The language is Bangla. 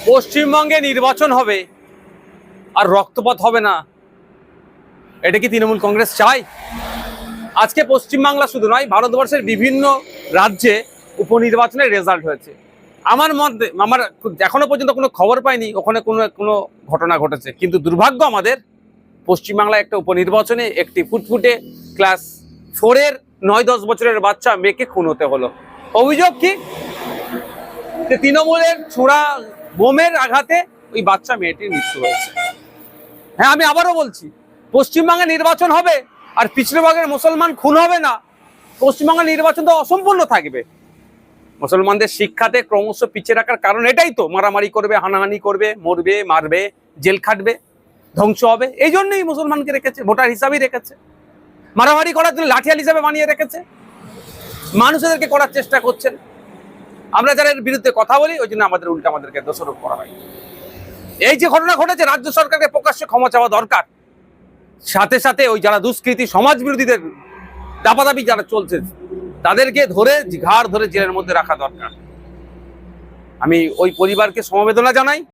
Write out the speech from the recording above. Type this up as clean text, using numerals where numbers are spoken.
পশ্চিমবঙ্গে নির্বাচন হবে আর রক্তপাত হবে না, এটা কি তৃণমূল কংগ্রেস চায়? আজকে পশ্চিমবাংলা শুধু নয়, ভারতবর্ষের বিভিন্ন রাজ্যে উপনির্বাচনের রেজাল্ট হয়েছে। আমার এখনো পর্যন্ত কোনো খবর পাইনি ওখানে কোনো কোনো ঘটনা ঘটেছে, কিন্তু দুর্ভাগ্য আমাদের পশ্চিমবাংলায় একটা উপনির্বাচনে একটি ফুটফুটে ক্লাস 4-এর 9-10 বছরের বাচ্চা মেয়েকে খুন হতে হলো। অভিযোগ কি? যে তৃণমূলের ছোড়া বোমের আঘাতে ওই বাচ্চা মেয়েটির মৃত্যু হয়েছে। হ্যাঁ, আমি আবারও বলছি, পশ্চিমবঙ্গে নির্বাচন হবে আর পিছড়েভাগের মুসলমান খুন হবে না, পশ্চিমবঙ্গের নির্বাচন তো অসম্পূর্ণ থাকবে। মুসলমানদের শিক্ষাতে ক্রমশ পিছিয়ে রাখার কারণ এটাই তো, মারামারি করবে, হানাহানি করবে, মরবে, মারবে, জেল খাটবে, ধ্বংস হবে। এই জন্যই মুসলমানকে রেখেছে, ভোটার হিসাবেই রেখেছে। মারামারি করার জন্য লাঠিয়াল হিসাবে বানিয়ে রেখেছে, মানুষদেরকে করার চেষ্টা করছেন। আমরা যারা এর বিরুদ্ধে কথা বলি, ওই জন্য আমাদেরকে দোষারোপ করা হয়। এই যে ঘটনা ঘটেছে, রাজ্য সরকারকে প্রকাশ্যে ক্ষমা চাওয়া দরকার। সাথে সাথে ওই যারা দুষ্কৃতী সমাজ বিরোধীদের দাপাদাপি যারা চলছে, তাদেরকে ঘাড় ধরে জেলের মধ্যে রাখা দরকার। আমি ওই পরিবারকে সমবেদনা জানাই।